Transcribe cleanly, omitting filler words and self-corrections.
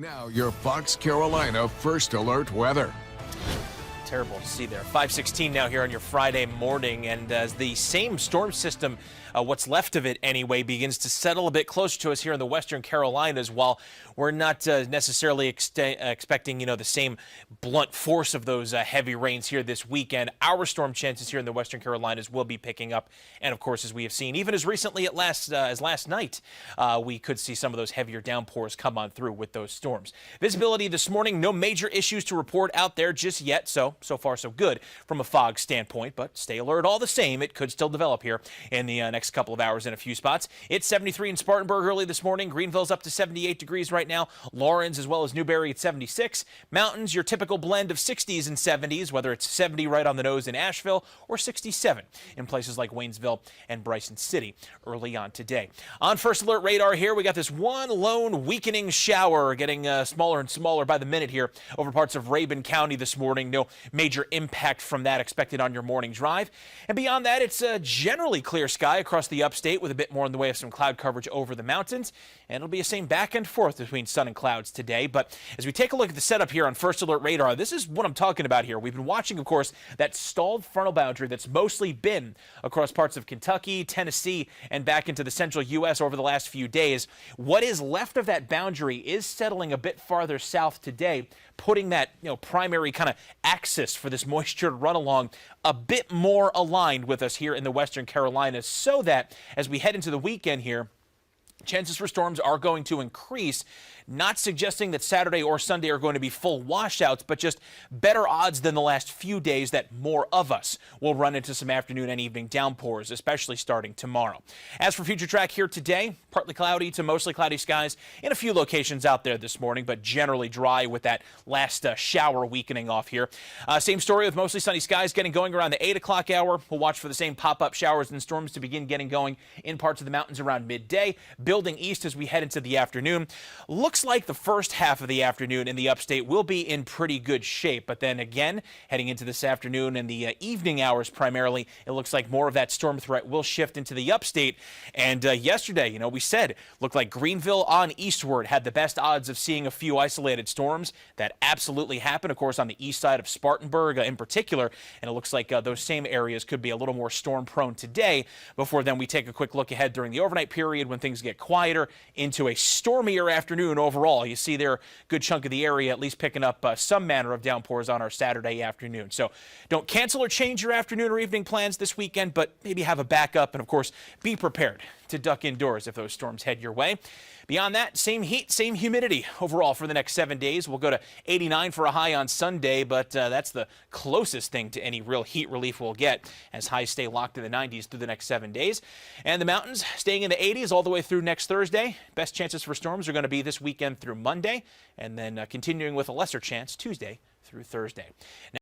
Now your Fox Carolina First Alert weather. Terrible to see there. 5:16 now here on your Friday morning, and as the same storm system, what's left of it anyway, begins to settle a bit closer to us here in the Western Carolinas, while we're not necessarily expecting, the same blunt force of those heavy rains here this weekend. Our storm chances here in the Western Carolinas will be picking up, and of course, as we have seen, even as recently as last night, we could see some of those heavier downpours come on through with those storms. Visibility this morning, no major issues to report out there just yet, so far so good from a fog standpoint, but stay alert all the same. It could still develop here in the next couple of hours in a few spots. It's 73 in Spartanburg early this morning. Greenville's up to 78 degrees right now. Lawrence as well as Newberry at 76. Mountains, your typical blend of 60s and 70s, whether it's 70 right on the nose in Asheville or 67 in places like Waynesville and Bryson City early on today. On First Alert radar here, we got this one lone weakening shower getting smaller and smaller by the minute here over parts of Rabun County this morning. No major impact from that expected on your morning drive. And beyond that, it's a generally clear sky across the upstate with a bit more in the way of some cloud coverage over the mountains. And it'll be the same back and forth between sun and clouds today. But as we take a look at the setup here on First Alert radar, this is what I'm talking about here. We've been watching, of course, that stalled frontal boundary that's mostly been across parts of Kentucky, Tennessee, and back into the central U.S. over the last few days. What is left of that boundary is settling a bit farther south today, putting that primary kind of axis for this moisture to run along a bit more aligned with us here in the Western Carolinas, so that as we head into the weekend here, chances for storms are going to increase. Not suggesting that Saturday or Sunday are going to be full washouts, but just better odds than the last few days that more of us will run into some afternoon and evening downpours, especially starting tomorrow. As for future track here today, partly cloudy to mostly cloudy skies in a few locations out there this morning, but generally dry with that last shower weakening off here. Same story with mostly sunny skies getting going around the 8 o'clock hour. We'll watch for the same pop-up showers and storms to begin getting going in parts of the mountains around midday, building east as we head into the afternoon. Looks like the first half of the afternoon in the upstate will be in pretty good shape, but then again, heading into this afternoon and the evening hours primarily, it looks like more of that storm threat will shift into the upstate. And yesterday, we said, looked like Greenville on eastward had the best odds of seeing a few isolated storms. That absolutely happened, of course, on the east side of Spartanburg in particular, and it looks like those same areas could be a little more storm prone today. Before then, we take a quick look ahead during the overnight period when things get quieter into a stormier afternoon overall. You see there a good chunk of the area at least picking up some manner of downpours on our Saturday afternoon. So don't cancel or change your afternoon or evening plans this weekend, but maybe have a backup and, of course, be prepared to duck indoors if those storms head your way. Beyond that, same heat, same humidity overall for the next 7 days. We'll go to 89 for a high on Sunday, but that's the closest thing to any real heat relief we'll get as highs stay locked in the 90s through the next 7 days. And the mountains staying in the 80s all the way through next Thursday. Best chances for storms are going to be this weekend through Monday, and then continuing with a lesser chance Tuesday through Thursday.